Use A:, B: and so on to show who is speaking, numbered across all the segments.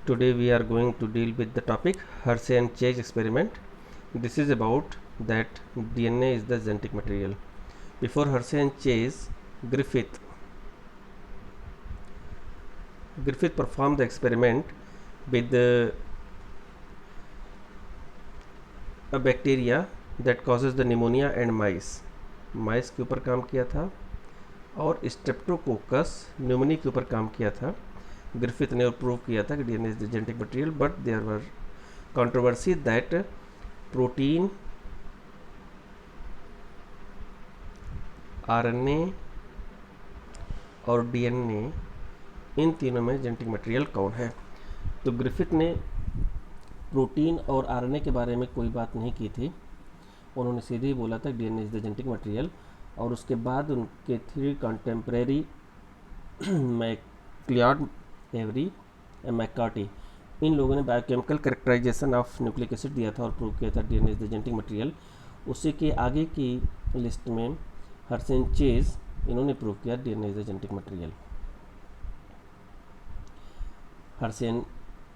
A: Today we are going to deal with the topic Hershey and Chase experiment. This is about that DNA is the genetic material. Before Hershey and Chase, Griffith performed the experiment with a bacteria that causes the pneumonia and mice के ऊपर काम किया था और Streptococcus pneumoniae के ऊपर काम किया था. ग्रिफिथ ने प्रूव किया था कि DNA is the genetic material, but there were controversy that protein, RNA और डीएनए इन तीनों में जेनेटिक मटेरियल कौन है. तो ग्रिफिथ ने प्रोटीन और आरएनए के बारे में कोई बात नहीं की थी. उन्होंने सीधे ही बोला था DNA is the genetic material. और उसके बाद उनके three contemporary MacLeod, Avery, McCarty, इन लोगों ने biochemical characterization of nucleic acid दिया था और प्रूव किया था DNA is the genetic material. उसी के आगे की लिस्ट में हर्शे एंड चेज, इन्होंने प्रूव किया DNA is the genetic material.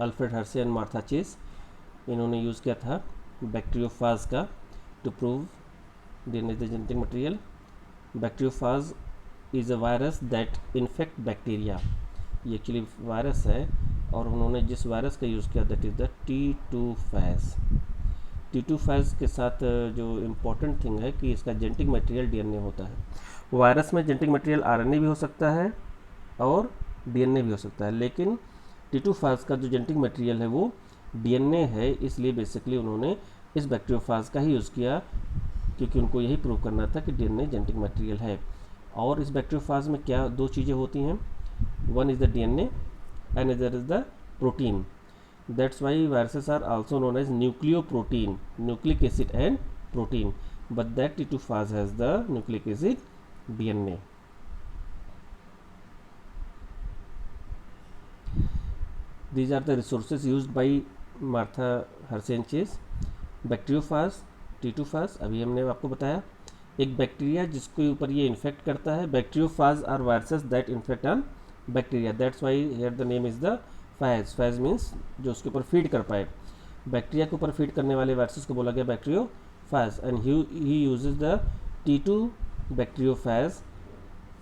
A: Alfred Hershey and Martha Chase, इन्होंने यूज़ किया था बैक्टीरियोफाज का to prove DNA is the genetic material. Bacteriophage is a virus that infect bacteria. ये actually virus है और उन्होंने जिस वायरस का यूज़ किया that is the T2 Faiz के साथ जो इम्पोर्टेंट थिंग है कि इसका जेनेटिक मटेरियल डीएनए होता है. वायरस में जेनेटिक मटेरियल आरएनए भी हो सकता है और डीएनए भी हो सकता है, लेकिन T2 फैज का जो जेनेटिक मटेरियल है वो डीएनए है. इसलिए बेसिकली उन्होंने इस बैक्टीरियोफाज का ही यूज़ किया क्योंकि उनको यही प्रूव करना था कि डीएनए जेनेटिक मटेरियल है. और इस बैक्टीरियोफाज में क्या दो चीज़ें होती हैं, one is the DNA and other is the protein. That's why viruses are also known as nucleoprotein, nucleic acid and protein, but that T2 phase has the nucleic acid DNA. These are the resources used by Martha Hershey and Chase. Bacteriophage, T2 phase अभी हमने आपको बताया. एक bacteria जिसके ऊपर ये infect करता है. Bacteriophage are viruses that infect on bacteria. That's why here the name is the phage. Phage means जो उसके ऊपर फीड कर पाए. बैक्टीरिया के ऊपर फीड करने वाले वायरसेस को बोला गया bacteriophage. And he uses the T2 bacteriophage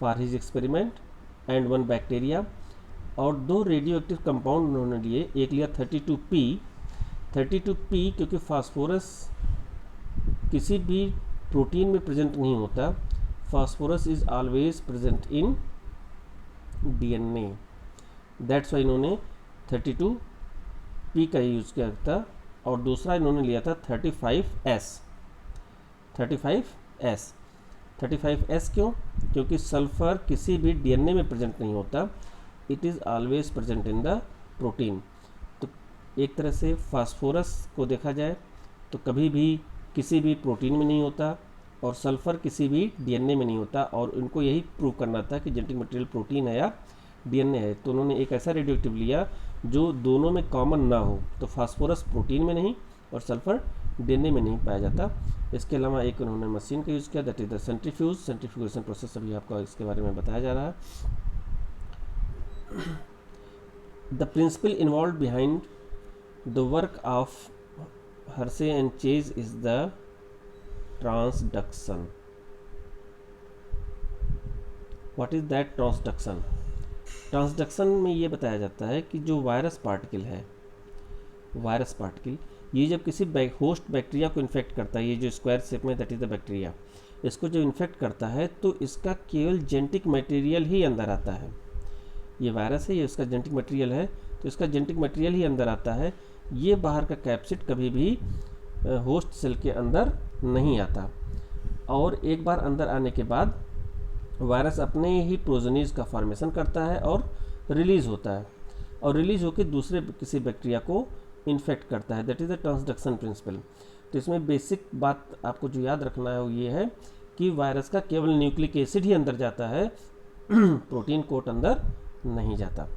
A: for his experiment and one bacteria. और दो रेडियो एक्टिव कंपाउंड उन्होंने लिए. एक लिया 32P क्योंकि फास्फोरस किसी भी प्रोटीन में प्रेजेंट नहीं होता. Phosphorus is always present in DNA. That's why इन्होंने 32P का यूज़ किया था. और दूसरा इन्होंने लिया था 35S. 35S क्यों? क्योंकि सल्फर किसी भी डीएनए में प्रेजेंट नहीं होता. It is always present in the protein. तो एक तरह से फास्फोरस को देखा जाए तो कभी भी किसी भी प्रोटीन में नहीं होता और सल्फ़र किसी भी डीएनए में नहीं होता. और उनको यही प्रूव करना था कि जेनेटिक मटेरियल प्रोटीन है या डीएनए है. तो उन्होंने एक ऐसा रेडियोएक्टिव लिया जो दोनों में कॉमन ना हो. तो फास्फोरस प्रोटीन में नहीं और सल्फ़र डीएनए में नहीं पाया जाता. इसके अलावा एक उन्होंने मशीन का यूज़ किया that is the centrifugation process. अभी आपको इसके बारे में बताया जा रहा है. The principle involve behind the work of Hershey and Chase is the transduction. What is that transduction? Transduction में ये बताया जाता है कि जो वायरस पार्टिकल है, ये जब किसी होस्ट बैक्टीरिया को इन्फेक्ट करता है, ये जो स्क्वायर शेप में दैट इज़ द बैक्टीरिया, इसको जब इन्फेक्ट करता है तो इसका केवल जेनेटिक मटेरियल ही अंदर आता है. ये वायरस है, ये उसका जेनेटिक मटेरियल है, तो इसका जेनेटिक मटेरियल ही अंदर आता है. ये बाहर का कैप्सिड कभी भी होस्ट सेल के अंदर नहीं आता. और एक बार अंदर आने के बाद वायरस अपने ही प्रोजेनीज का फॉर्मेशन करता है और रिलीज़ होता है. और रिलीज़ होकर दूसरे किसी बैक्टीरिया को इन्फेक्ट करता है. That is the transduction principle. तो इसमें बेसिक बात आपको जो याद रखना है वो ये है कि वायरस का केवल न्यूक्लिक एसिड ही अंदर जाता है, प्रोटीन कोट अंदर नहीं जाता.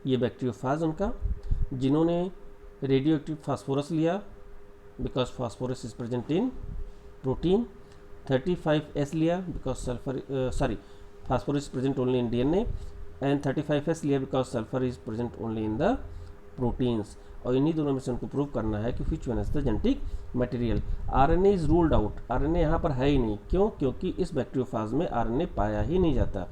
A: ये बैक्टीरियोफाज उनका, जिन्होंने रेडियो एक्टिव फास्फोरस लिया because phosphorus is present in protein. 35S लिया because phosphorus present only in DNA. And 35S लिया because sulphur is present only in the proteins, और इन्हीं दोनों में से उनको प्रूव करना है कि which one is the genetic material. RNA is ruled out, RNA यहाँ पर है ही नहीं, क्यों? क्योंकि इस बैक्टीरियोफाज में आरएनए पाया ही नहीं जाता।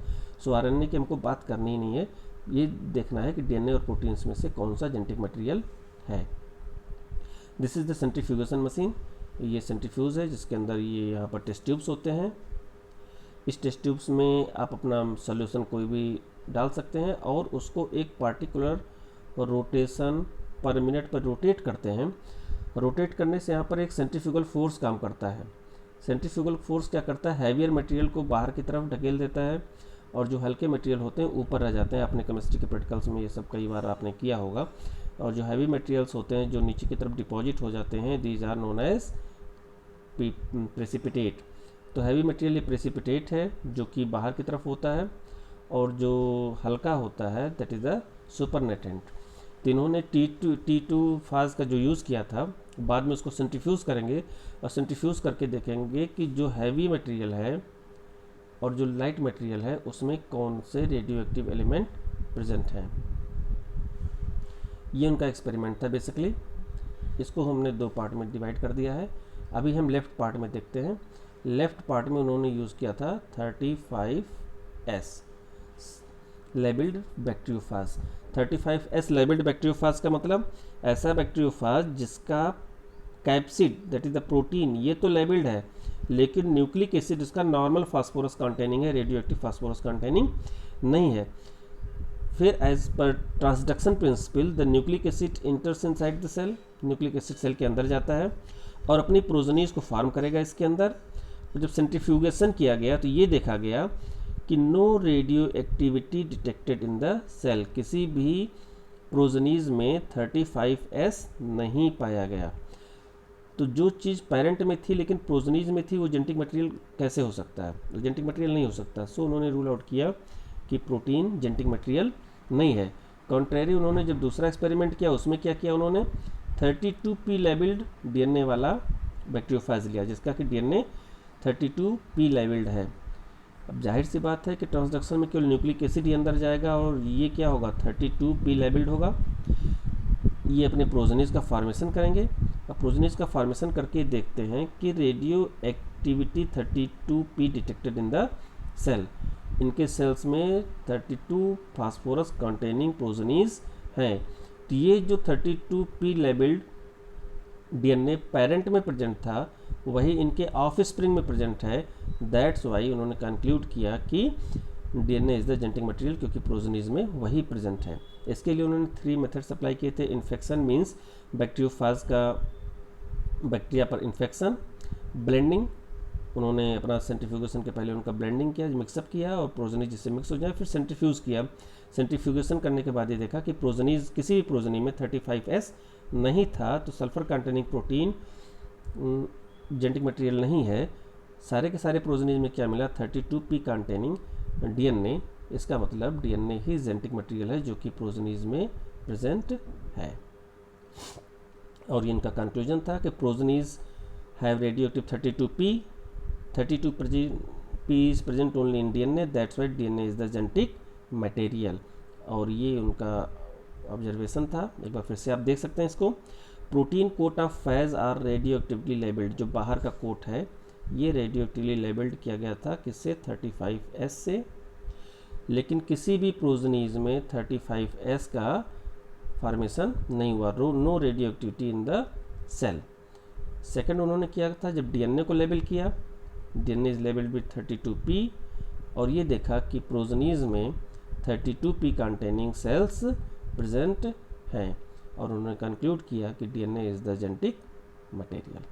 A: सो आरएनए की हमको बात करनी ही नहीं है, ये देखना है कि डीएनए और प्रोटीन्स में से कौन सा जेनेटिक मटेरियल है। This is the centrifugation machine, ये सेंट्रीफ्यूज है जिसके अंदर ये यहाँ पर टेस्ट ट्यूब्स होते हैं। इस टेस्ट ट्यूब्स में आप अपना सोल्यूशन कोई भी डाल सकते हैं और उसको एक पार्टिकुलर रोटेशन पर मिनट पर रोटेट करते हैं। रोटेट करने से यहाँ पर एक सेंट्रीफ्यूगल फोर्स काम करता है। सेंट्रीफ्यूगल फोर्स क्या करता है? हैवियर मटेरियल को बाहर की तरफ ढकेल देता है और जो हल्के मटेरियल होते हैं ऊपर रह जाते हैं। आपने केमिस्ट्री के प्रैक्टिकल्स में ये सब कई बार आपने किया होगा। और जो हैवी मटेरियल्स होते हैं जो नीचे की तरफ डिपॉजिट हो जाते हैं, these are known as precipitate. तो हैवी मटेरियल ये प्रेसिपिटेट है जो कि बाहर की तरफ होता है, और जो हल्का होता है दैट इज़ द सुपरनेटेंट। तो इन्होंने T2 फाज का जो यूज़ किया था, बाद में उसको सेंट्रीफ्यूज़ करेंगे और सेंट्रीफ्यूज़ करके देखेंगे कि जो हैवी मटेरियल है और जो लाइट मटेरियल है उसमें कौन से रेडियो एक्टिव एलिमेंट प्रेजेंट हैं। ये उनका एक्सपेरिमेंट था बेसिकली। इसको हमने दो पार्ट में डिवाइड कर दिया है। अभी हम लेफ़्ट पार्ट में देखते हैं। लेफ़्ट पार्ट में उन्होंने यूज़ किया था 35S labelled bacteriophage. 35S labelled bacteriophage का मतलब ऐसा बैक्टीरियोफाज जिसका capsid that is the protein ये तो लेबल्ड है, लेकिन न्यूक्लिक एसिड इसका नॉर्मल फास्फोरस कंटेनिंग है, रेडियो एक्टिव फास्फोरस कंटेनिंग नहीं है। फिर as per transduction principle the nucleic acid enters inside the cell, nucleic acid cell के अंदर जाता है और अपनी प्रोजेनीज को फॉर्म करेगा इसके अंदर। जब सेंट्रीफ्यूगेशन किया गया तो ये देखा गया कि no radioactivity detected in the cell, किसी भी प्रोजेनीज में 35S नहीं पाया गया। तो जो चीज़ पेरेंट में थी लेकिन प्रोजेनीज में थी वो जेनेटिक मटेरियल कैसे हो सकता है? जेनेटिक मटेरियल नहीं हो सकता। सो उन्होंने रूल आउट किया कि प्रोटीन जेनेटिक मटेरियल नहीं है। कॉन्ट्रेरी उन्होंने जब दूसरा एक्सपेरिमेंट किया उसमें क्या किया उन्होंने 32P लेबल्ड डीएनए वाला बैक्टीरियोफाज लिया जिसका कि डीएनए 32P लेबल्ड है। अब जाहिर सी बात है कि ट्रांसडक्शन में केवल न्यूक्लिक एसिड ही अंदर जाएगा और ये क्या होगा 32P लेबल्ड होगा। ये अपने प्रोजेनीज का फॉर्मेशन करेंगे और प्रोजेनीज का फॉर्मेशन करके देखते हैं कि radioactivity 32P detected in the cell. इनके सेल्स में 32 फास्फोरस कंटेनिंग प्रोजेनीज हैं। तो ये जो 32P लेबल्ड डीएनए पेरेंट में प्रेजेंट था वही इनके ऑफ स्प्रिंग में प्रेजेंट है। दैट्स वाई उन्होंने कंक्लूड किया कि DNA is the genetic material, क्योंकि प्रोजेनीज में वही प्रेजेंट है। इसके लिए उन्होंने 3 मेथड्स अप्लाई किए थे। इन्फेक्शन मीन्स बैक्टीरियोफाज का बैक्टीरिया पर इन्फेक्शन, ब्लेंडिंग उन्होंने अपना सेंट्रीफ्यूगेशन के पहले उनका ब्लेंडिंग किया, मिक्सअप किया और प्रोजेनीज जिससे मिक्स हो जाए, फिर सेंट्रीफ्यूज किया। सेंट्रीफ्यूगेशन करने के बाद ये देखा कि प्रोजेनीज किसी भी प्रोजेनी में 35S नहीं था, तो sulphur containing protein genetic material नहीं है। सारे के सारे प्रोजेनीज में क्या मिला 32P कंटेनिंग डीएनए। इसका मतलब डीएनए ही जेनेटिक मटेरियल है जो कि प्रोजेनीज में प्रेजेंट है। और ये इनका कंक्लूजन था कि progenies have radioactive 32P is present only in DNA, that's why DNA is the genetic material। और ये उनका ऑब्जर्वेशन था। एक बार फिर से आप देख सकते हैं इसको। Protein coat of phage are radioactively labelled, जो बाहर का कोट है ये रेडियो एक्टिवली लेबल्ड किया गया था किससे 35S से, लेकिन किसी भी प्रोजेनीज में 35S का फॉर्मेशन नहीं हुआ, no radioactivity in the cell. Second उन्होंने किया था जब डीएनए को लेबल किया, DNA is labelled with 32P और ये देखा कि प्रोजेनीज में 32P कंटेनिंग सेल्स प्रेजेंट हैं और उन्होंने कंक्लूड किया कि DNA is the genetic material.